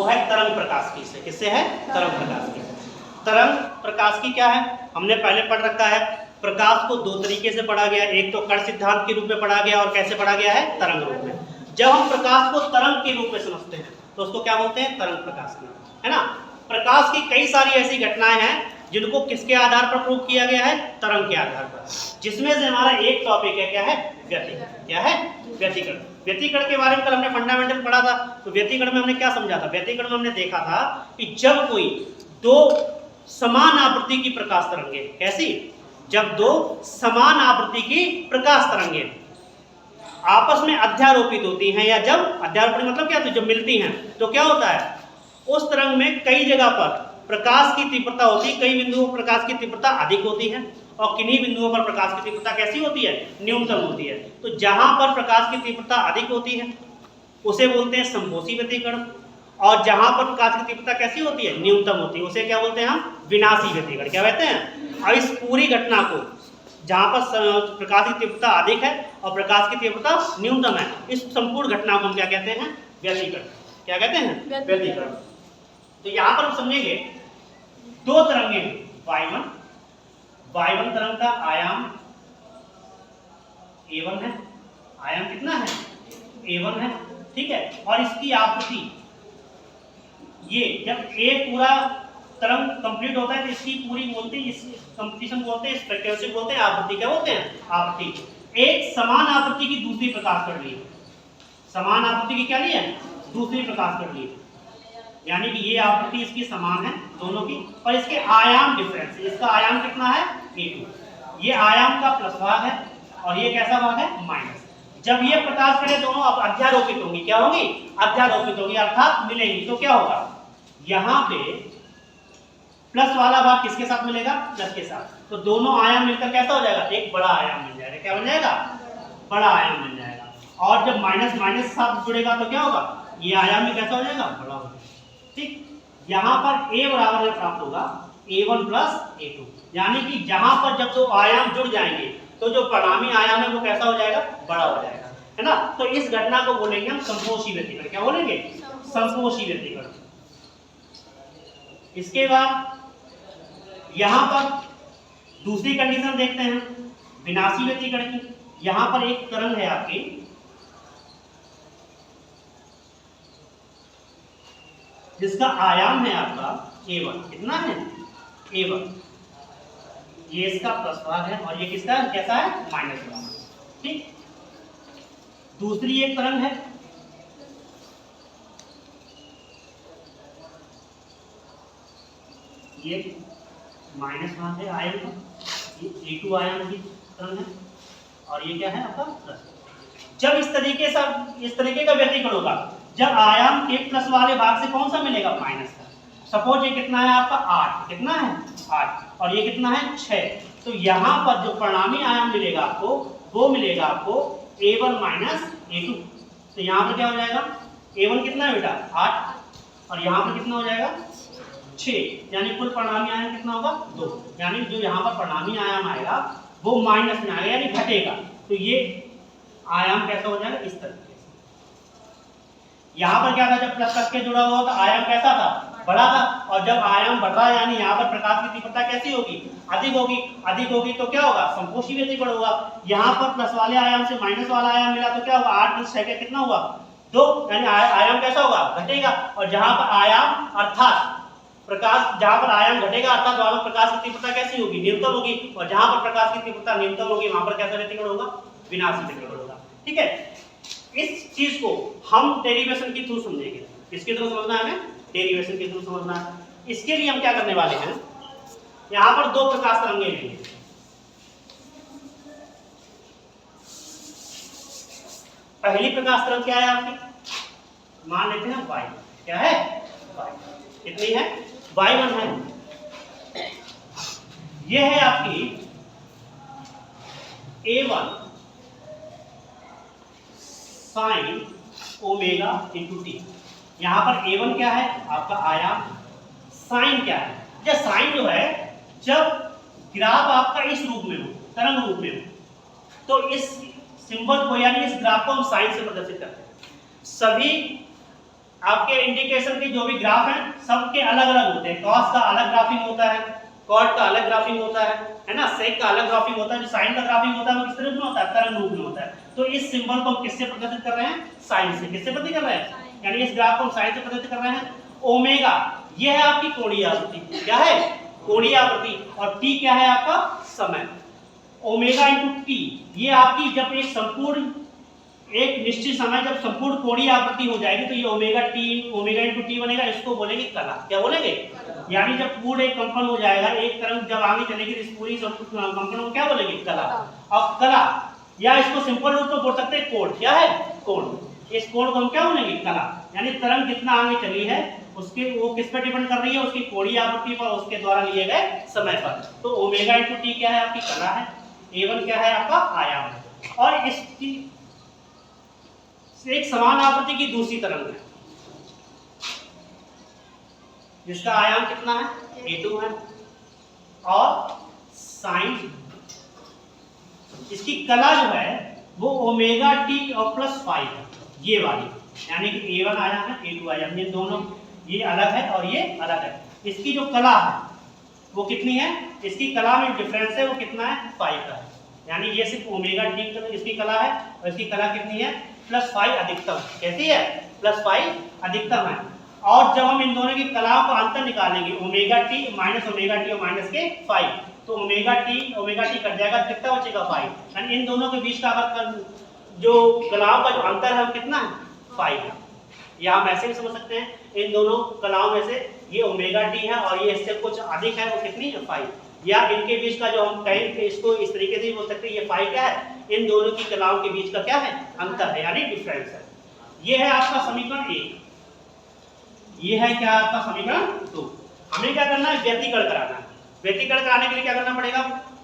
वो है तरंग प्रकाशिकी से। किससे है? तरंग प्रकाशिकी। तरंग प्रकाशिकी क्या है? हमने पहले पढ़ रखा है। प्रकाश को दो तरीके से पढ़ा गया, एक तो कण सिद्धांत के रूप में पढ़ा गया और कैसे पढ़ा गया है? तरंग रूप में। जब हम प्रकाश को तरंग के रूप में समझते हैं तो उसको क्या बोलते हैं? तरंग प्रकाशिकी, है ना। प्रकाश की कई सारी ऐसी घटनाएं हैं जिनको किसके आधार पर प्रूव किया गया है? तरंग के आधार पर। जिसमें से हमारा एक टॉपिक है, क्या है? व्यतिकरण। क्या है? व्यतिकरण। व्यतिकरण के बारे में कल हमने फंडामेंटल पढ़ा था। तो व्यतिकरण में हमने क्या समझा था? व्यतिकरण में हमने देखा था कि जब कोई दो समान आवृत्ति की प्रकाश तरंगे, कैसी? जब दो समान आवृत्ति की प्रकाश तरंगे आपस में अध्यारोपित होती हैं, या जब अध्यारोपित मतलब क्या? तो जब मिलती हैं तो क्या होता है? उस तरंग में कई जगह पर प्रकाश की तीव्रता होती है, कई बिंदुओं पर प्रकाश की तीव्रता अधिक होती है और किन्हीं बिंदुओं पर प्रकाश की तीव्रता कैसी होती है? न्यूनतम होती है। तो जहां पर प्रकाश की तीव्रता अधिक होती है उसे बोलते हैं संपोषी व्यतिकरण, और जहां पर प्रकाश की तीव्रता कैसी होती है? न्यूनतम होती है, उसे क्या बोलते हैं हम? विनाशी व्यतिकरण। क्या कहते हैं? और इस पूरी घटना को जहां पर प्रकाश की तीव्रता अधिक है और प्रकाश की तीव्रता न्यूनतम है, इस संपूर्ण घटना को हम क्या कहते हैं? व्यतिकरण। क्या कहते हैं? व्यतिकरण। तो यहां पर हम समझेंगे दो तरंगे y1 तरंग का आयाम a1 है। आयाम कितना है? a1 है, ठीक है। और इसकी आवृत्ति, ये जब एक पूरा तरंग कंप्लीट होता है तो इसकी पूरी बोलते हैं, इस कंप्लीशन बोलते हैं, इस फ्रीक्वेंसी बोलते हैं आवृत्ति। क्या बोलते हैं? आवृत्ति। एक समान आवृत्ति की दूसरी प्रकाश कर ली, समान आवृत्ति की क्या ली है? दूसरी प्रकाश कर ली, यानी कि ये आवृत्ति इसकी समान है दोनों की, पर इसके आयाम डिफरेंस है। इसका आयाम कितना है? a2। ये आयाम का प्लस भाग है और ये कैसा भाग है? माइनस। जब ये प्रकाश करें दोनों अब अध्यारोपित होंगी। क्या होंगी? अध्यारोपित होंगी, अर्थात मिलेंगी। तो क्या होगा? यहाँ पे प्लस वाला भाग किसके साथ मिलेगा? प्लस के साथ। तो दोनों आयाम मिलकर कैसा हो जाएगा? एक बड़ा आयाम बन जाएगा। क्या बन जाएगा? बड़ा आयाम बन जाएगा। और जब माइनस माइनस के साथ जुड़ेगा तो क्या होगा? ये आयाम भी कैसा हो जाएगा? बड़ा हो जाएगा। ठीक, यहाँ पर a बराबर में प्राप्त होगा a1 प्लस a2, यानी कि जहां पर जब दो आयाम जुड़ जाएंगे तो जो परिणामी आयाम है वो कैसा हो जाएगा? बड़ा हो जाएगा, है ना। तो इस घटना को बोलेंगे हम संपोषी व्यतिकरण। क्या बोलेंगे? संपोषी व्यतिकरण। इसके बाद यहां पर दूसरी कंडीशन देखते हैं विनाशी व्यतिकरण की। यहां पर एक तरंग है आपकी, जिसका आयाम है आपका a1। कितना है? a1। ये इसका प्लस भाग है और ये किसका कैसा है? माइनस भाग। ठीक, दूसरी एक तरंग है, ये माइनस भाग है आयन का, ये a2 आयन की तरंग है और ये क्या है आपका? प्लस। जब इस तरीके का व्यतिकरण होगा, जब आयाम के प्लस वाले भाग से कौन सा मिलेगा? माइनस का। सपोज ये कितना है आपका? 8। कितना है? 8। और ये कितना है? 6। तो यहाँ पर जो परिणामी आयाम मिलेगा आपको वो मिलेगा आपको a1 माइनस a2। तो यहाँ पर क्या हो जाएगा? a1 कितना है बेटा? 8। और यहाँ पर कितना हो जाएगा? 6। यानी कुल परिणामी आयाम कितना होगा? 2। यानी जो यहाँ पर परिणामी आयाम आएगा वो माइनस में आएगा, यानी घटेगा। तो ये आयाम कैसा हो जाएगा? इस तरीके से। यहाँ पर क्या था? जब प्लस के जुड़ा हुआ था आयाम कैसा था? बड़ा था। और जब आयाम बढ़ रहा है यानी यहाँ पर प्रकाश की तीव्रता कैसी होगी? अधिक होगी। अधिक होगी तो क्या होगा? संपोषी व्यतिकरण होगा। यहाँ पर प्लस वाले आयाम से माइनस वाला आयाम मिला तो क्या होगा? 8 + 6 कितना हुआ? 2। यानी आयाम कैसा होगा? घटेगा। और जहाँ पर आयाम अर्थात प्रकाश, जहाँ पर आयाम घटेगा अर्थात वहां पर प्रकाश की तीव्रता कैसी होगी? न्यूनतम होगी। और जहाँ पर प्रकाश की तीव्रता न्यूनतम होगी वहां पर कैसा व्यतिकरण होगा? विनाशी व्यतिकरण होगा। ठीक है, इस चीज को हम डेरिवेशन के थ्रू समझेंगे। किसके थ्रू समझना है? हमें डेरिवेशन के थ्रू समझना है। इसके लिए हम क्या करने वाले हैं, यहाँ पर दो प्रकाश तरंगे लेंगे। पहली प्रकाश तरंग क्या है आपकी? मान लेते हैं y। क्या है? y। कितनी है? y1 है। ये है आपकी a1 sine omega into T. यहाँ पर a1 क्या है? आपका आयाम। साइन क्या है? जब साइन जो है, जब ग्राफ आपका इस रूप में हो, तरंग रूप में हो, तो इस सिंबल को यानी इस ग्राफ को हम साइन से प्रदर्शित करते हैं। सभी आपके इंडिकेशन के जो भी ग्राफ हैं सबके अलग अलग होते हैं। कॉस का अलग ग्राफिंग होता है, कॉट का अलग ग्राफिंग होता है ना, सेक का अलग ग्राफिंग होता है। जो साइन का ग्राफिंग होता है वो किस तरह में होता है, तरंग रूप में होता है। तो इस सिंबल को हम किससे प्रदर्शित कर रहे हैं, साइन से। किससे प्रदर्शित कर रहे हैं, यानी इस ग्राफ को हम साइन से प्रदर्शित कर रहे हैं। ओमेगा ये है आपकी कोणीय आवृत्ति, क्या है, कोणीय आवृत्ति, और टी क्या है आपका समय। ओमेगा इंटू टी ये आपकी जब एक संपूर्ण एक निश्चित समय जब संपूर्ण कोणीय आवृत्ति हो जाएगी तो ये ओमेगा इंटू टी बनेगा। इसको बोलेंगे कला। क्या बोलेंगे, यानी जब पूर्ण एक कंपन हो जाएगा, एक तरंग जब आगे चलेगी तो इस पूरी कंपन को क्या बोलेंगे, कला। अब कला, या इसको सिंपल रूप में बोल सकते हैं कोण। क्या है, कोण। इस कोण को हम क्या बोलेंगे, कला। यानी तरंग कितना आगे चली है उसके वो किस पर डिपेंड कर रही है, उसकी कोणीय आवृत्ति पर, उसके द्वारा लिए गए समय पर। तो ओमेगा इंटू टी क्या है, आपकी कला है। A1 क्या है, आपका आयाम है। और इसकी एक समान आवृत्ति की दूसरी तरंग है जिसका आयाम कितना है, A2 है। और साइन इसकी कला जो है वो ओमेगा टी और प्लस 5 है, ये वाली। यानी कि A1 आयाम है, A2 आयाम, ये दोनों ये अलग है और ये अलग है। इसकी जो कला है वो कितनी है, इसकी कला में डिफरेंस है वो कितना है, 5 का है। यानी ये सिर्फ ओमेगा टी इसकी कला है और इसकी कला कितनी है, +5 अधिकतम। कैसी है, +5 अधिकतम है। और जब हम इन दोनों की कलाओं का अंतर निकालेंगे, ओमेगा टी और माइनस के 5, तो ओमेगा टी कट जाएगा, कितना बचेगा, 5। यानी इन दोनों के बीच का अगर जो कलाओं का जो अंतर है वो कितना है, 5 है। या हम ऐसे भी समझ सकते हैं, इन दोनों कलाओं में से ये ओमेगा टी है और ये इससे कुछ अधिक है, वो कितनी है, 5। या इनके बीच का जो हम कहें इसको इस तरीके से बोल सकते हैं, ये 5 क्या है, इन दोनों की कलाओं के बीच का क्या है, अंतर है, यानी डिफरेंस है। ये है आपका समीकरण 1। ये है क्या, आपका समीकरण 2। हमें क्या करना है, व्यतिकरण कराना है। व्यतिकरण कराने के लिए क्या करना पड़ेगा,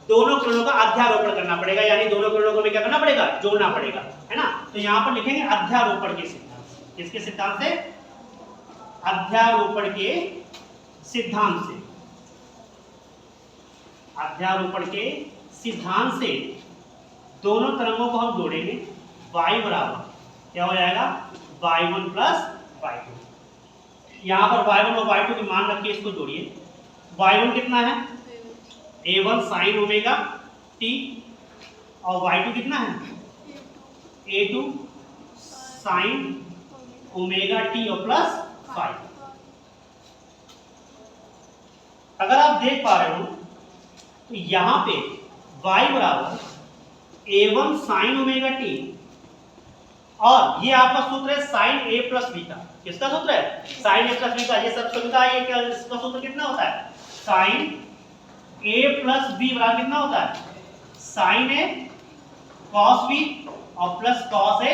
दोनों किरणों का अध्यारोपण करना पड़ेगा, यानी दोनों किरणों को हमें क्या करना पड़ेगा, जोड़ना पड़ेगा, है ना। तो यहाँ पर लिखेंगे अध्यारोपण के सिद्धांत से। किसके सिद्धांत से, अध्यारोपण के सिद्धांत से। अध्यारोपण के सिद्धांत से दोनों तरंगों को हम जोड़ेंगे। y बराबर क्या हो जाएगा, y1 प्लस y2। यहाँ पर y1 और y2 की मान रखिए, इसको जोड़िए। y1 कितना है, A1 साइन ओमेगा टी, और y2 कितना है, A2 साइन ओमेगा टी और प्लस 5। अगर आप देख पा रहे हो तो यहाँ पे y बराबर A1 साइन ओमेगा टी, और ये आपका सूत्र है साइन A प्लस बी का। किसका सूत्र है, साइन A प्लस बी का। ये सब सुनता है, ये क्या, इसका सूत्र कितना होता है, साइन A प्लस बी बराबर कितना होता है, साइन A कॉस बी और plus cos A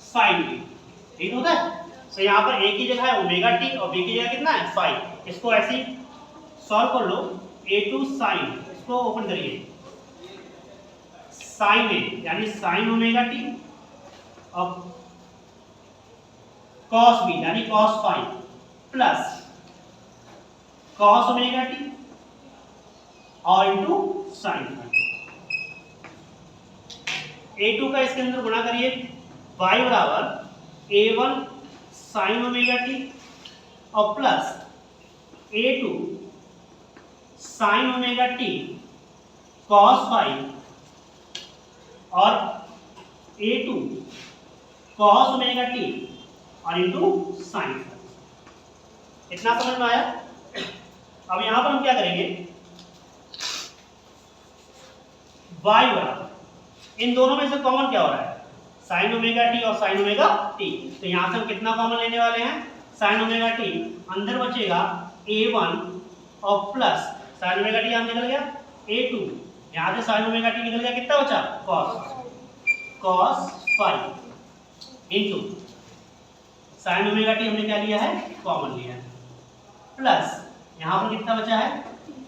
sine B. ठीक होता है। तो यहाँ पर A की जगह है ओमेगा टी और B की जगह कितना है, 5। इसको ऐसे ही सॉल्व कर लो। A2 साइन, इसको ओपन करिए, साइन A यानी साइन ओमेगा टी और कॉस B यानी cos 5 plus cos omega T और इनटू साइन 5। A2 का इसके अंदर गुणा करिए, y बराबर A1 साइन ओमेगा टी और plus A2 sine omega T cos 5 और A2 कॉस ओमेगा टी और इनटू साइन। इतना समझ में आया। अब यहां पर हम क्या करेंगे, y बराबर इन दोनों में से कॉमन क्या हो रहा है, साइन ओमेगा टी और साइन ओमेगा टी। तो यहां से हम कितना कॉमन लेने वाले हैं, साइन ओमेगा टी, अंदर बचेगा A1 और प्लस साइन ओमेगा टी यहां निकल गया, A2 यहां से साइन ओमेगा टी निकल गया, कितना बचा, cos 5 into sine omega T हमने क्या लिया है, कॉमन लिया है, प्लस यहां पर कितना बचा है,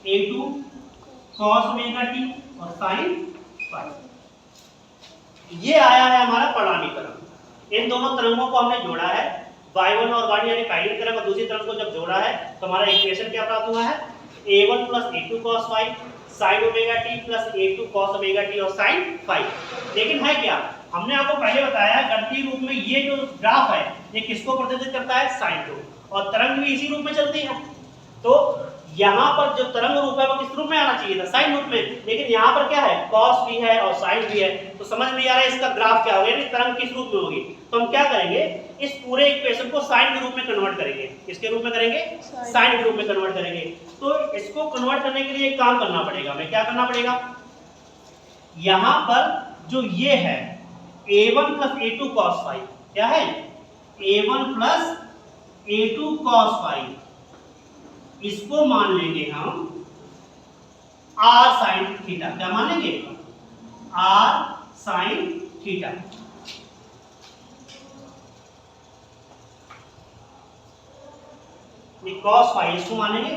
A2 cos ओमेगा टी और साइन 5। ये आया है हमारा परिणामीकरण। इन दोनों तरंगों को हमने जोड़ा है, y1 और y यानी पहली तरंग और दूसरी तरंग को जब जोड़ा है तो हमारा इक्वेशन क्या प्राप्त हुआ है, A1 plus A2 cos 5 sine omega T plus A2 cos omega T और साइन 5। लेकिन है क्या, हमने आपको पहले बताया गणितीय रूप में ये जो ग्राफ है ये किसको प्रदर्शित करता है? साइन को। और तरंग भी इसी रूप में चलती है, तो यहाँ पर जो तरंग रूप है वो किस रूप में आना चाहिए था? साइन रूप में। लेकिन यहाँ पर क्या है? कॉस भी है और साइन भी है, तो समझ नहीं आ रहा है इसका ग्राफ क्या होगा, यानी तरंग किस रूप में होगी। तो हम क्या करेंगे, इस पूरे इक्वेशन को साइन के रूप में कन्वर्ट करेंगे। किसके रूप में करेंगे? साइन के रूप में कन्वर्ट करेंगे। तो इसको कन्वर्ट करने के लिए एक काम करना पड़ेगा, हमें क्या करना पड़ेगा, यहाँ पर जो ये है a1 plus a2 cos phi, क्या है? a1 plus a2 cos phi, इसको मान लेंगे हम r sin थीटा। क्या मान लेंगे? r sin theta. ये cos फाई इसको मानेंगे,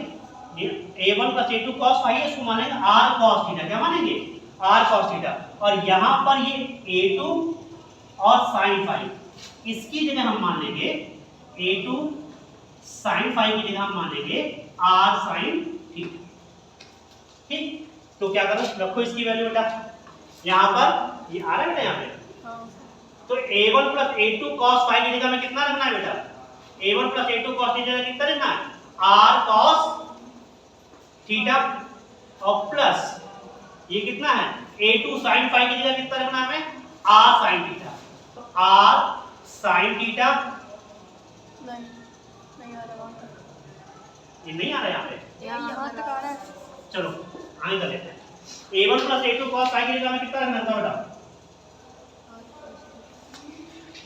a1 plus a2 cos phi इसको मानेंगे r cos थीटा। क्या मानेंगे? r cos theta. और यहां पर ये a2 और sin फाई, इसकी जगह हम मान लेंगे a2 sin फाई की जगह हम मानेंगे r sin थीटा। ठीक, तो क्या करो, रखो इसकी वैल्यू बेटा, यहां पर ये आ रहा है बेटा, यहां पे तो a1 plus a2 cos phi की जगह में कितना रखना है बेटा? a1 प्लस a2 cos की जगह कितना रखना है? r cos theta. और प्लस ये कितना है? a2 sin फाई की जगह कितना रखना है हमें? r sin theta. तो r sin थीटा नहीं आ रहा, ये नहीं आ रहा यहाँ पे, यहाँ तक आ रहा है। चलो आगे कर लेते हैं। a1 plus a2 cos phi की जगह में कितना रखना था बेटा?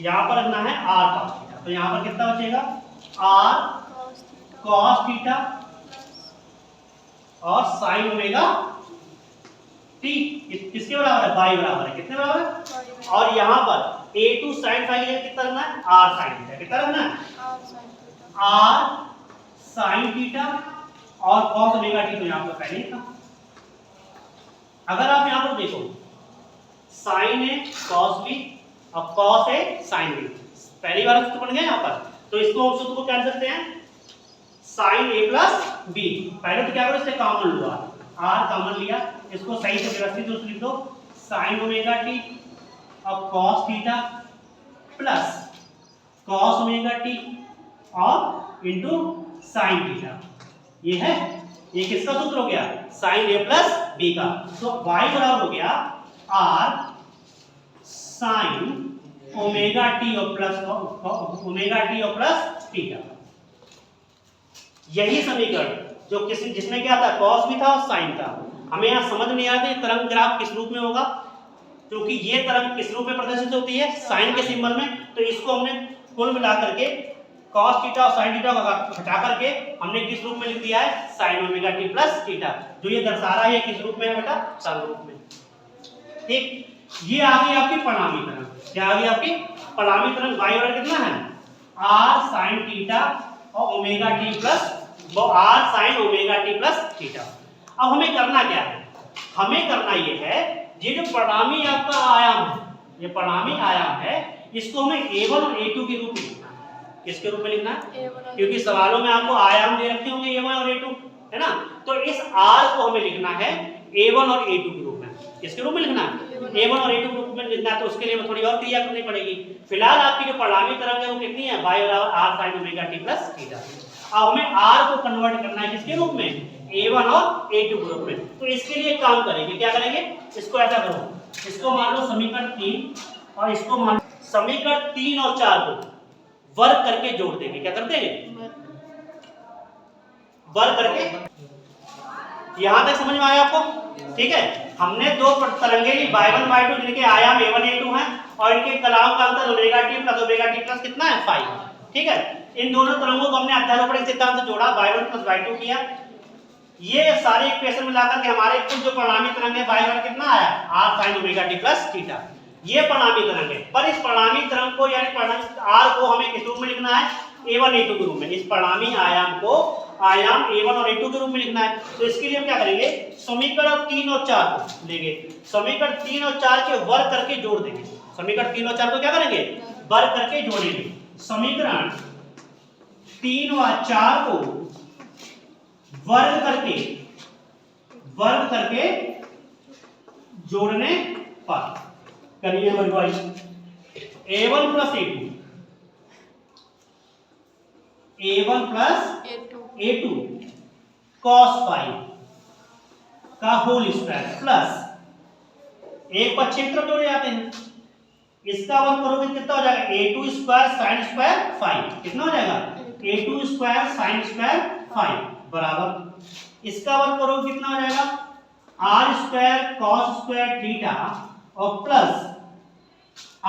यहाँ पर रखना है r cos थीटा। तो यहाँ पर कितना बचेगा? r cos थीटा और sin ओमेगा t, किसके बराबर है? बाई बराबर है। कितने बराबर है? और यहाँ पर a2 sin फाई की जगह कितना रखना है? r sin theta. कितना रखना है? r sin थीटा और cos ओमेगा t, तो यहाँ पर पहले ही था। अगर आप यहाँ पर देखो, sin है cos b और cos है sin b, पहली बार सूत्र बन गया यहाँ पर। तो इसको हम सूत्र को क्या लिख सकते हैं? sin a plus b। पहले तो क्या करो, इससे कॉमन लो, r कॉमन लिया, इसको सही से व्यवस्थित रूप से लिख दो, sin ओमेगा t और cos theta plus cos omega t और इनटू sin थीटा। ये है, ये किसका सूत्र हो गया? sin a प्लस b का। तो y बराबर हो गया r sin ओमेगा t और प्लस ओमेगा t और प्लस थीटा। यही समीकरण जो जिसमें क्या था? cos भी था और sin था। हमें यहाँ समझ नहीं आ रहा तरंग ग्राफ किस रूप में होगा, क्योंकि ये तरंग किस रूप में प्रदर्शित होती है? साइन के सिंबल में। तो इसको हमने कुल मिला करके cos थीटा और sin थीटा को हटा करके हमने किस रूप में लिख दिया है? sin omega t plus theta. जो ये दर्शा रहा है किस रूप में है बेटा? तरंग रूप में। ठीक, ये आ गई आपकी परिणामी तरंग। क्या आ गई आपकी परिणामी तरंग? y बराबर कितना है? r sin थीटा और omega t plus r sin omega t plus theta. अब हमें करना क्या है? हमें करना ये है, ये जो परिणामी आपका आयाम है, ये परिणामी आयाम है, इसको हमें a1 और a2 के रूप में लिखना है। किसके रूप में लिखना है? क्योंकि सवालों में आपको आयाम दे रखे होंगे a1 और a2, है ना। तो इस r को हमें लिखना है a1 और a2 के रूप में। किसके रूप में लिखना है? a1 और a2 के रूप में लिखना है। तो उसके लिए हमें थोड़ी और क्रिया करनी पड़ेगी। फिलहाल आपकी जो परिणामी तरंग है वो कितनी है? y बराबर r sin omega t plus theta. अब हमें r को कन्वर्ट करना है किसके रूप में? a1 और a2 के रूप में। तो इसके लिए काम करेंगे, क्या करेंगे? इसको ऐसा करो, इसको मान लो समीकरण 3 और इसको मान समीकरण 3 और 4 को वर्ग करके जोड़ देंगे। क्या करते हैं? वर्ग करके। यहां तक समझ में आया आपको? ठीक है, हमने दो तरंगे ली, y1 y2, जिनके आयाम a1 a2 हैं और इनके कलाओं का अंतर ओमेगा t प्लस कितना है? 5। ठीक है, इन दोनों तरंगों को हमने अध्यारोपण सिद्धांत से जोड़ा, y1 प्लस y2 किया। ये सारे इक्वेशन मिलाकर के हमारे कुल जो परिणामी तरंग है y1 कितना आया? r sin omega t plus theta. ये परिणामी तरंग है, पर इस परिणामी तरंग को यानी r को हमें किस रूप में लिखना है? a1 a2 के रूप में। इस परिणामी आयाम को आयाम a1 और a2 के रूप में लिखना है। तो इसके लिए हम क्या करेंगे? समीकरण 3 और 4 को लेंगे, समीकरण 3 और 4 के वर्ग करके जोड़ देंगे। समीकरण 3 और 4 को क्या करेंगे? वर्ग करके जोड़ेंगे। समीकरण 3 और 4 को वर्ग करके जोड़ने पर करिए वर्ग a1 plus a2 a1 plus a2 cos phi का होल स्क्वायर प्लस एक पक्षी की तरफ जोड़े जाते हैं, इसका वर्ग करोगे कितना हो जाएगा a2 square sine square phi, कितना हो जाएगा a2 square sine square phi बराबर इसका वर्ग करोगे कितना हो जाएगा r square cos square theta और plus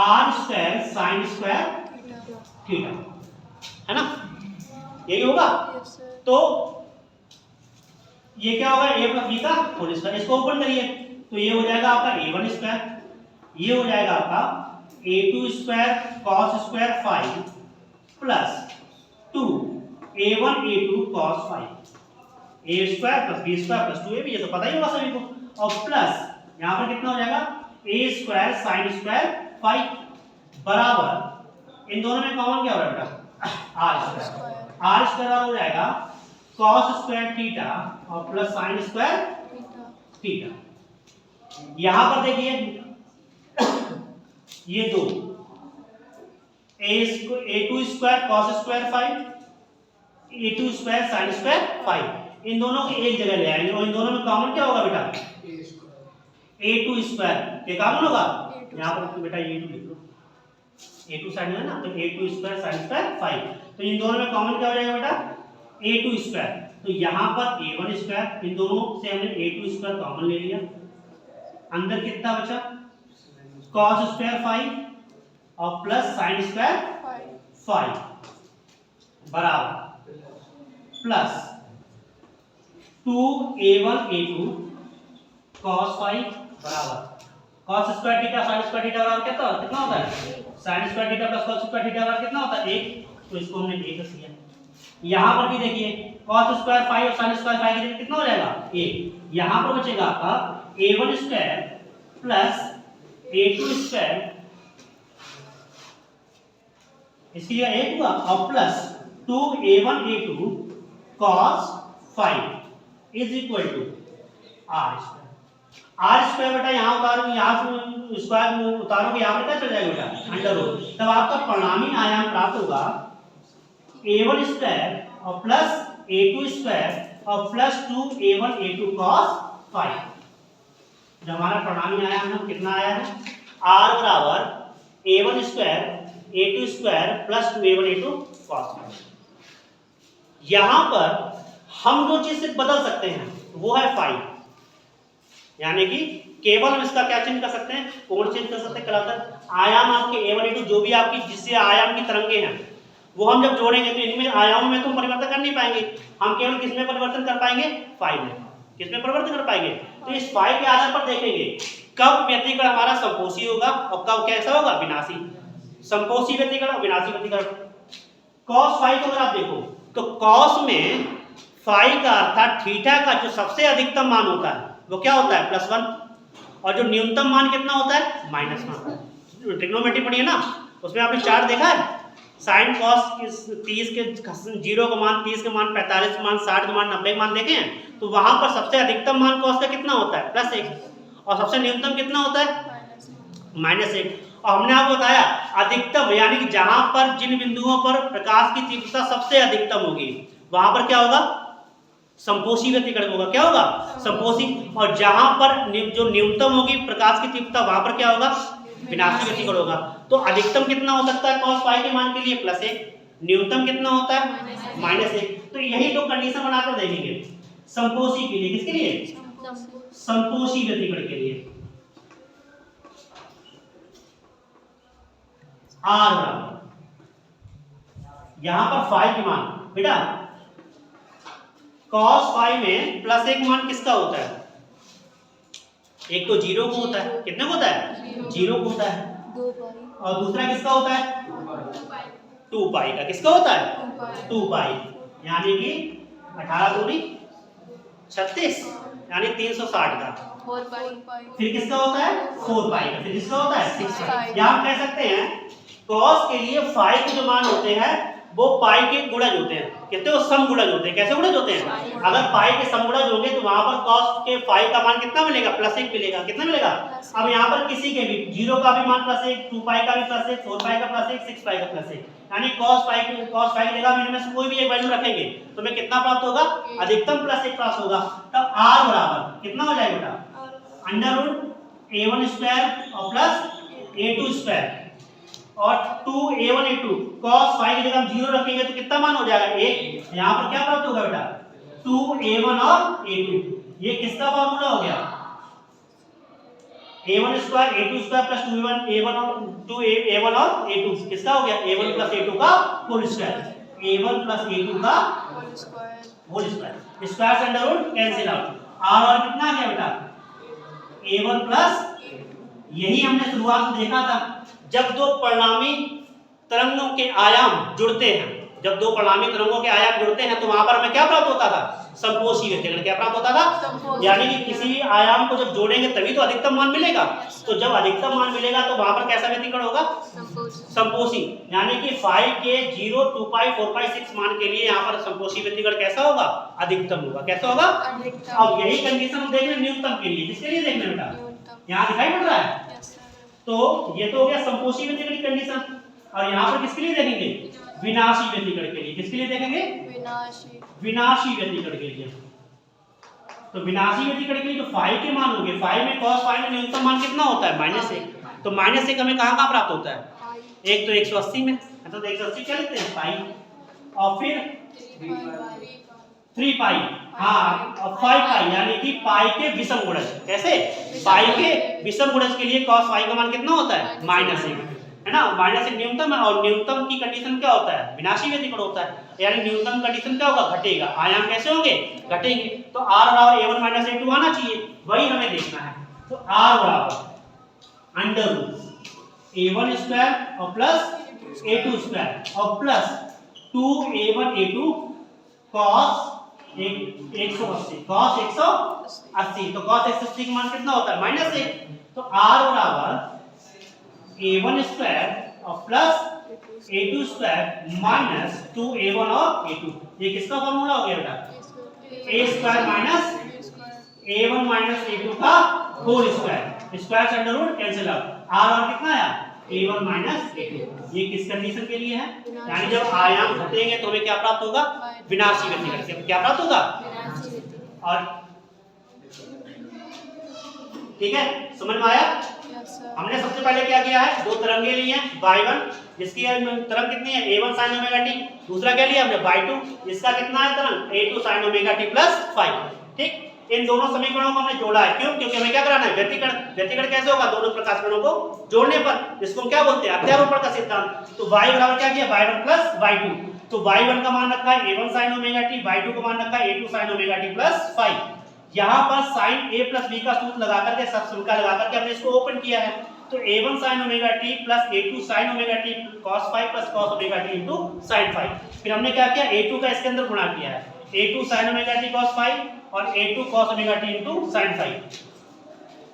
r square sine square theta, है ना, यही होगा। तो ये क्या होगा a प्लस बी का होल स्क्वायर, इसको ओपन करिए तो ये हो जाएगा आपका a1 स्क्वायर, ये हो जाएगा आपका a2 square cos square phi plus 2 a1 a2 cos phi, a square plus B square plus 2ab, ये तो पता ही होगा सभी को, और प्लस यहाँ पर कितना हो जाएगा a square sine square phi बराबर इन दोनों में कॉमन क्या हो रहा है बेटा r स्क्वायर हो जाएगा कॉस स्क्वायर थीटा और प्लस साइन स्क्वायर थीटा। यहां पर देखिए ये दो a2 square cos square phi a2 square sine square phi, इन दोनों की एक जगह ले आएंगे और इन दोनों में कॉमन क्या होगा बेटा a2 स्क्वायर, ये कॉमन होगा यहाँ पर बेटा a2 लिख लो, a2 साइड में है ना, तो a2 square sine square five, तो इन दोनों में कॉमन क्या हो जाएगा बेटा a2 स्क्वायर, तो यहाँ पर a1 स्क्वायर, इन दोनों से हमने a2 स्क्वायर कॉमन ले लिया, अंदर कितना बचा cos स्क्वायर फाइव और प्लस साइन स्क्वायर फाइव बराबर plus 2a1 a2 cos five बराबर cos square theta sine square theta बराबर कितना होता है sign square theta plus cos square theta बराबर कितना होता है 1, तो इसको हमने 1 लिया। यहाँ पर भी देखिए cos स्क्वायर फाइव और साइन स्क्वायर फाइव की जगह कितना हो जाएगा 1, यहाँ पर बचेगा आपका a1 square plus a2 square, इसकी जगह 1 हुआ और plus 2a1 a2 cos five is equal to r square बेटा यहाँ उतारोगे, यहाँ स्क्वायर उतारोगे, यहाँ पर क्या चल जाएगा बेटा अंडर रूट, तब आपका परिणामी आयाम प्राप्त होगा a1 स्क्वायर और प्लस a2 स्क्वायर और plus 2a1 a2 cos five. जो हमारा परिणामी आयाम है कितना आया है r बराबर a1 square a2 square plus 2a1 a2 cos five. यहाँ पर हम जो चीज से बदल सकते हैं वो है फाइव, यानी कि केवल हम इसका क्या चेंज कर सकते हैं कोण चेंज कर सकते हैं, कहलाता आयाम आपके a1 a2 जो भी आपकी जिससे आयाम की तरंगे हैं वो हम जब जोड़ेंगे तो इनमें आयामों में तो हम परिवर्तन कर नहीं पाएंगे, हम केवल किस में परिवर्तन कर पाएंगे फाइव में, किस में परिवर्तन कर पाएंगे, तो इस फाइव के आधार पर देखेंगे कब व्यतिकरण हमारा संपोषी होगा और कब कैसा होगा विनाशी, संपोषी व्यतिकरण और विनाशी व्यतिकरण। cos फाइव को अगर आप देखो तो cos में फाइव का अर्थात थीटा का जो सबसे अधिकतम मान होता है वो क्या होता है +1 और जो न्यूनतम मान कितना होता है -1। ट्रिग्नोमेट्री पढ़ी है ना, उसमें आपने चार्ट देखा है साइन कॉस 30 के 0 का मान 30 का मान 45 का मान 60 का मान 90 का मान देखे हैं, तो वहां पर सबसे अधिकतम मान कॉस का कितना होता है +1 और सबसे न्यूनतम कितना होता है -1। और हमने आपको बताया अधिकतम यानी कि जहां पर जिन बिंदुओं पर प्रकाश की तीव्रता सबसे अधिकतम होगी वहां पर क्या होगा संपोषी व्यतिकरण होगा, क्या होगा संपोषी, और जहां पर जो न्यूनतम होगी प्रकाश की तीव्रता वहां पर क्या होगा विनाशी व्यतिकरण होगा। तो अधिकतम कितना हो सकता है cos फाइव के मान के लिए +1, न्यूनतम कितना होता है -1। तो यही दो कंडीशन बनाकर देखेंगे संपोषी के लिए, किसके लिए संपोषी व्यतिकरण के लिए। r यहां पर फाइव के मान बेटा cos फाइव में +1 मान किसका होता है, एक तो 0 को होता है, कितने को होता है 0 को होता है, और दूसरा किसका होता है 2 पाई का, किसका होता है 2 पाई, यानी कि 18 दूनी 36 यानी 360 का, फिर किसका होता है 4 पाई का, फिर किसका होता है 6 पाई। या हम कह सकते हैं cos के लिए फाइव के जो मान होते हैं वो पाई के गुणज होते हैं, कहते हैं वो सम गुणज होते हैं। कैसे गुणज होते हैं, अगर पाई के सम गुणज होंगे तो वहां पर cos के फाइव का मान कितना मिलेगा +1 मिलेगा, कितना मिलेगा। अब यहाँ पर किसी के भी 0 का भी मान +1, 2 पाई का भी +1, 4 पाई का +1, 6 पाई का +1, यानी cos फाई की जगह हम इनमें से कोई भी एक वैल्यू रखेंगे तो हमें कितना प्राप्त होगा, अधिकतम प्लस 1 प्राप्त होगा। तब r बराबर कितना हो जाएगा बेटा, अंडर रूट a1 स्क्वायर और प्लस a2 स्क्वायर और 2a1 a2 cos फाई की जगह हम 0 रखेंगे तो कितना मान हो जाएगा 1। यहाँ पर क्या प्राप्त होगा बेटा, 2a1 और a2। ये किसका फार्मूला हो गया, a1 square a2 square plus 2a1 a1 और 2a1 और a2 किसका हो गया, a1 प्लस a2 का whole square, a1 plus a2 का होल स्क्वायर। स्क्वायर से under root cancel out, r और कितना आ गया बेटा, a1 प्लस, यही हमने शुरुआत में देखा था जब दो परिणामी तरंगों के आयाम जुड़ते हैं, जब दो परिणामी तरंगों के आयाम जुड़ते हैं तो वहां पर हमें क्या प्राप्त होता था, समकोषी व्यतिकरण। क्या प्राप्त होता था, यानी कि किसी भी आयाम को जब जोड़ेंगे तभी तो अधिकतम मान मिलेगा। तो जब अधिकतम मान मिलेगा तो वहां पर कैसा व्यतिकरण होगा, समकोषी। यानी कि फाई के 0, 2 पाई, 4 पाई, 6 मान के लिए यहाँ पर समकोषी व्यतिकरण कैसा होगा, अधिकतम होगा। कैसा होगा, अब यही कंडीशन हम देख रहे हैं न्यूनतम के लिए। किसके लिए देख रहे हैं बेटा, यहाँ दिखाई पड़ रहा है। तो ये तो हो गया समकोषी व्यतिकरण की कंडीशन। और यहाँ पर किसके लिए देखेंगे, विनाशी व्यतिकरण के लिए। किसके लिए देखेंगे, विनाशी व्यतिकरण के लिए। तो विनाशी व्यतिकरण के लिए जो फाई के मान होंगे, फाई में cos फाई में न्यूनतम मान कितना होता है, -1। तो -1 हमें कहाँ प्राप्त होता है, एक तो 180 में, तो 180 क्या लिखते हैं पाई, और फिर 3 पाई, हाँ, और 5 पाई, यानी कि पाई के विषम गुणज। कैसे, पाई के विषम गुणज के लिए cos फाई का मान कितना होता है, -1, है ना। -1 न्यूनतम है, और न्यूनतम की कंडीशन क्या होता है, विनाशी व्यतिकरण होता है। यानी न्यूनतम कंडीशन क्या होगा, घटेगा। आयाम कैसे होंगे, घटेंगे। तो r बराबर a1 - a2 आना चाहिए, वही हमें देखना है। तो r बराबर अंडर रूट a1 स्क्वायर और प्लस a2 स्क्वायर और plus 2a1 a2 cos 180, cos 180। तो cos 180 का मान कितना होता है, -1। तो r बराबर a1 स्क्वायर और plus a2 square minus 2a1 और a2। ये किसका फार्मूला हो गया बेटा, a square minus a1 minus a2 का होल स्क्वायर। स्क्वायर से under root cancel out, r और कितना आया, a1 माइनस a2। ये किस कंडीशन के लिए है, यानी जब आयाम घटेंगे तो हमें क्या प्राप्त होगा, विनाशी व्यतिकरण। क्या प्राप्त होगा, और ठीक है, समझ में आया। हमने सबसे पहले क्या किया है, दो तरंगे ली हैं, y1 जिसकी तरंग कितनी है, a1 sin ओमेगा t, दूसरा क्या लिया हमने y2 जिसका कितना है तरंग, a2 sin omega t plus 5। ठीक, इन दोनों समीकरणों को हमने जोड़ा है। क्यों, क्योंकि हमें क्या कराना है, व्यतिकरण। व्यतिकरण कैसे होगा, दोनों प्रकाशकणों को जोड़ने पर, जिसको हम क्या बोलते हैं, अध्यारोपण का सिद्धांत। तो y बराबर क्या किया, y1 प्लस y2। तो y1 का मान रखा है a1 sin omega t, y2 का मान रखा है a2 sin omega t plus 5। यहाँ पर sin a प्लस b का सूत्र लगा करके, सब समीकरण लगा करके हमने इसको ओपन किया है। तो a1 sin omega t plus a2 sin omega t cos 5 plus cos omega t into sin 5। फिर हमने क्या किया, a2 का इसके अंदर गुणा किया है, a2 sin omega t cos 5 और a2 cos omega t into sin 5।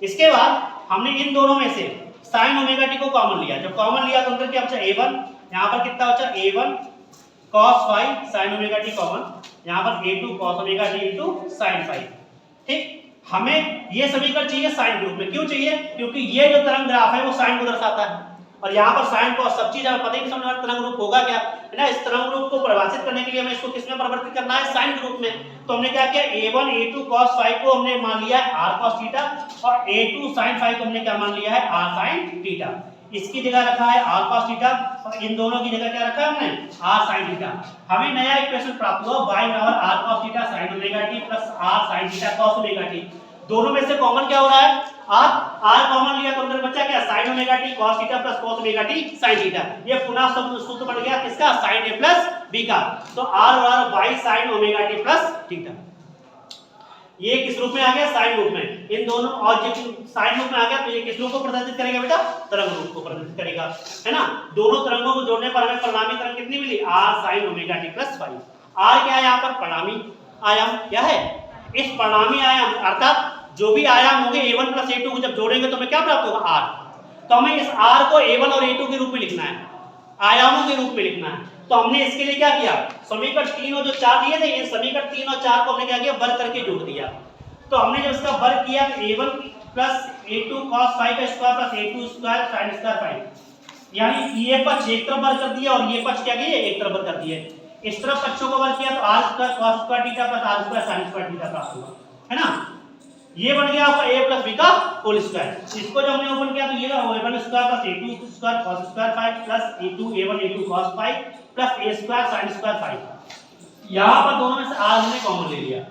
इसके बाद हमने इन दोनों में से sin ओमेगा t को कॉमन लिया। जब कॉमन लिया तो अंदर क्या बचा, a1, यहाँ पर कितना बचा, a1 cos 5 sin omega t common, यहाँ पर a2 cos omega t into sin 5। ठीक, हमें ये समीकरण चाहिए साइन ग्रुप में। क्यों चाहिए, क्योंकि ये जो तरंग ग्राफ है वो साइन को दर्शाता है, और यहाँ पर साइन को सब चीज हमें पता ही नहीं, समझ में तरंग ग्रुप होगा क्या, है ना। इस तरंग ग्रुप को परिभाषित करने के लिए हमें इसको किसमें परिवर्तित करना है, साइन ग्रुप में। तो हमने क्या किया, a1 a2 cos 5 को हमने मान लिया है r cos थीटा, और a2 sin 5 को हमने क्या मान लिया है, r sin थीटा। इसकी जगह रखा है r cos थीटा, और इन दोनों की जगह क्या रखा है हमने, r sin थीटा। हमें नया इक्वेशन प्राप्त हुआ, y बराबर r cos theta sin omega t plus r sin theta cos omega t। दोनों में से कॉमन क्या हो रहा है, r कॉमन लिया तो अंदर बचा क्या, sin omega t cos theta plus cos omega t sin theta. ये पुनः सब सूत्र बन गया किसका, sin a प्लस b का। तो r बराबर y sin omega t plus theta. ये किस रूप में आ गया, साइन रूप में। इन दोनों, और जब साइन रूप में आ गया तो ये किस रूप को प्रदर्शित करेगा बेटा, तरंग रूप को प्रदर्शित करेगा, है ना। दोनों तरंगों को जोड़ने पर हमें परिणामी तरंग कितनी मिली, r sin omega t plus 5। r क्या है यहाँ पर, परिणामी आयाम क्या है, इस परिणामी आयाम अर्थात जो भी आयाम होंगे a1 प्लस a2 को जब जोड़ेंगे तो हमें क्या प्राप्त होगा, r। तो हमें इस r को a1 और a2 के रूप में लिखना है, आयामों के रूप में लिखना है। तो हमने इसके लिए क्या किया, समीकरण 3 और जो 4 दिए थे, इन समीकरण 3 और 4 को हमने क्या किया, वर्ग करके जोड़ दिया। तो हमने जब इसका वर्ग किया तो a1 प्लस a2 cos 5 का square plus a2 square sin square 5, यानी ये पक्ष एक तरफ वर्ग कर दिया और ये पक्ष क्या किया एक तरफ वर्ग कर दिया। इस तरफ पक्षों को वर्ग किया तो R square cos square theta plus R square sine square theta प्राप्त होगा, है ना। ये बन गया आपका a प्लस b का होल स्क्वायर। इसको जब हमने ओपन किया तो ये a1 square plus a2 square cos square 5 plus a1 a2 cos 5 plus a square sin square 5। यहां पर दोनों में से r हमने कॉमन ले लिया।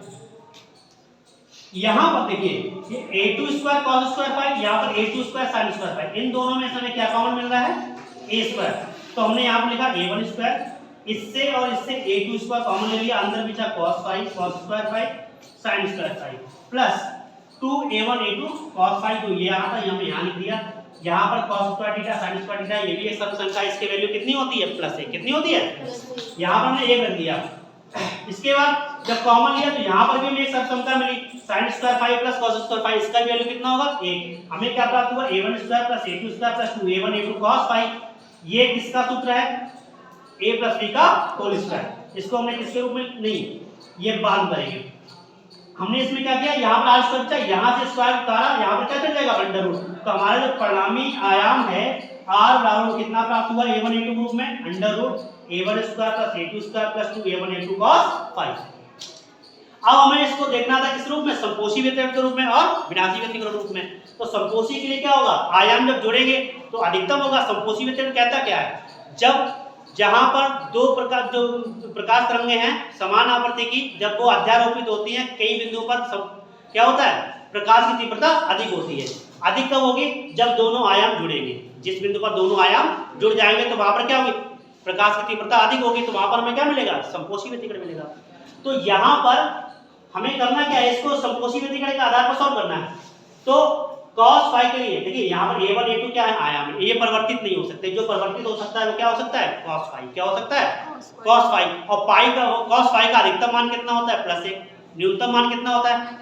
यहां पर देखिए ये a2 स्क्वायर cos स्क्वायर 5, यहां पर a2 स्क्वायर sin स्क्वायर 5, इन दोनों में से हमें क्या कॉमन मिल रहा है a स्क्वायर। तो हमने यहां पर लिखा a1 स्क्वायर, इससे और इससे a2 स्क्वायर कॉमन ले लिया, अंदर बचा cos 5 cos square 5 sin square 5 plus 2a1 a2 cos 5, तो ये आता है यहाँ पे यहाँ लिख दिया। यहाँ पर cos square theta sin square theta ये भी एक सर्व संख्या, इसकी वैल्यू कितनी होती है प्लस 1, कितनी होती है यहाँ पर हमने 1 रख दिया। इसके बाद जब कॉमन लिया तो यहाँ पर भी हमें एक सर्व संख्या मिली sin square 5 plus cos square 5, इसका वैल्यू कितना होगा 1। हमें क्या प्राप्त हुआ a1 square plus a2 square plus 2a1 a2 cos 5। ये किसका सूत्र है a प्लस b का होल स्क्वायर। इसको हमने किसके रूप में नहीं ये बाद में करेंगे। हमने इसमें क्या किया यहाँ पर r स्क्वायर बचा, यहाँ से स्क्वायर उतारा, यहाँ पर क्या चल जाएगा अंडर रूट। तो हमारा जो परिणामी आयाम है r बराबर कितना प्राप्त हुआ a1 a2 रूप में under root a1 square plus a2 square plus 2a1 a2 cos 5। अब हमें इसको देखना था किस रूप में समपोषी व्यतिकरण के रूप में और विनाशी व्यतिकरण के रूप में। तो समपोषी के लिए क्या होगा आयाम जब जोड़ेंगे तो अधिकतम होगा। समपोषी व्यतिकरण कहता क्या है जब जहां पर दो प्रकार जो प्रकाश तरंगें हैं समान आवृत्ति की, जब वो अध्यारोपित होती हैं कई बिंदुओं पर क्या होता है प्रकाश की तीव्रता अधिक होती है। अधिक कब होगी जब दोनों आयाम जुड़ेंगे। जिस बिंदु पर दोनों आयाम जुड़ जाएंगे तो वहां पर क्या होगी प्रकाश की तीव्रता अधिक होगी, तो वहां पर हमें क्या मिलेगा समपोषी व्यतिकरण मिलेगा। तो यहाँ पर हमें करना क्या है इसको समपोषी व्यतिकरण के आधार पर सॉल्व करना है। तो cos फाई के लिए देखिए यहाँ पर a1 a2 क्या है आयाम है, ये परिवर्तित नहीं हो सकते। जो परिवर्तित हो सकता है वो क्या हो सकता है cos फाई। क्या हो सकता है cos फाई। और पाई का cos फाई का अधिकतम मान कितना होता है प्लस 1, न्यूनतम मान कितना होता है।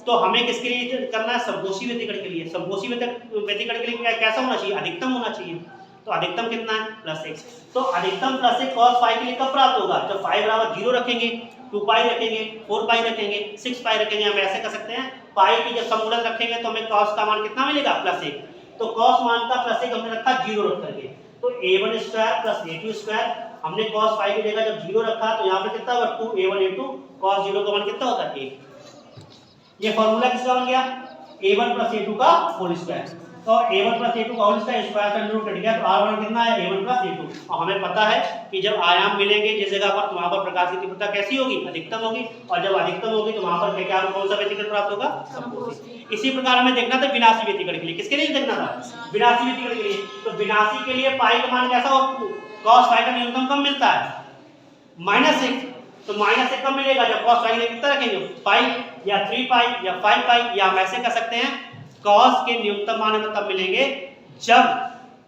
तो हमें किसके लिए करना है समपोषी व्यतिकरण के लिए। समपोषी व्यतिकरण के लिए कैसा होना चाहिए अधिकतम होना चाहिए। तो अधिकतम कितना है प्लस 1। तो अधिकतम प्लस 1 cos फाई के लिए कब प्राप्त होगा जब फाई बराबर 0 रखेंगे, 2 पाई रखेंगे, 4 पाई रखेंगे, 6 पाई रखेंगे। हम ऐसे कर सकते हैं पाई की जब समूलक रखेंगे तो हमें cos का मान कितना मिलेगा प्लस 1। तो cos मान का प्लस 1 हमने रखा 0 रख करके। तो a1 square plus a2 square हमने cos फाई की जगह जब 0 रखा तो यहाँ पे कितना होगा 2a1 a2 cos 0 का मान कितना होता है 1। ये फॉर्मूला किसका बन गया a1 प्लस a2 का होल स्क्वायर। तो a1 प्लस a2 का होल स्क्वायर का अंडर रूट कट गया तो r1 कितना है a1 प्लस a2। और हमें पता है कि जब आयाम मिलेंगे जिस जगह पर तो वहां पर प्रकाश की तीव्रता कैसी होगी अधिकतम होगी, और जब अधिकतम होगी तो वहां पर क्या कौन सा व्यतिकरण प्राप्त होगा समपोषी। इसी प्रकार हमें देखना था विनाशी व्यतिकरण के लिए। किसके लिए देखना था विनाशी व्यतिकरण के लिए। तो विनाशी के लिए पाई का मान कैसा हो cos फाई का न्यूनतम कम मिलता है -1। तो -1 कब मिलेगा जब cos फाई के लिए कितना रखेंगे पाई या 3 पाई या 5 पाई, या हम ऐसे कर सकते हैं cos के न्यूनतम मान हमें तब मिलेंगे जब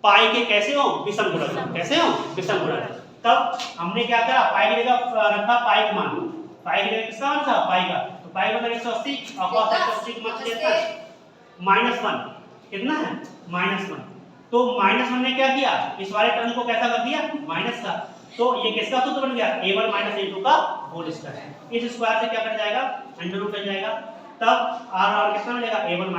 पाई के कैसे हो विषम गुणक। कैसे हो विषम गुणक। तब हमने क्या करा पाई की जगह रखा पाई का मान, पाई की जगह किसका मान था पाई का। तो पाई मतलब 180 और cos 180 की मान कितना -1 कितना है -1। तो -1 ने क्या किया इस वाले टर्म को कैसा कर दिया माइनस का। तो ये किसका सूत्र बन गया a1 a2 का होल स्क्वायर। इस स्क्वायर से क्या कट जाएगा अंडर रूट कट जाएगा। तब r कितना मिलेगा a1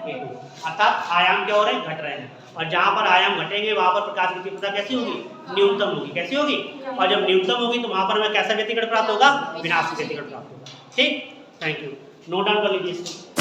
a2। अर्थात आयाम क्या हो रहे हैं घट रहे हैं, और जहां पर आयाम घटेंगे वहां पर प्रकाश की तीव्रता कैसी होगी न्यूनतम होगी। कैसी होगी और जब न्यूनतम होगी तो वहां पर हमें कैसा व्यतिकरण प्राप्त होगा विनाशी व्यतिकरण प्राप्त होगा। ठीक थैंक यू नोट डाउन कर लीजिए इसको।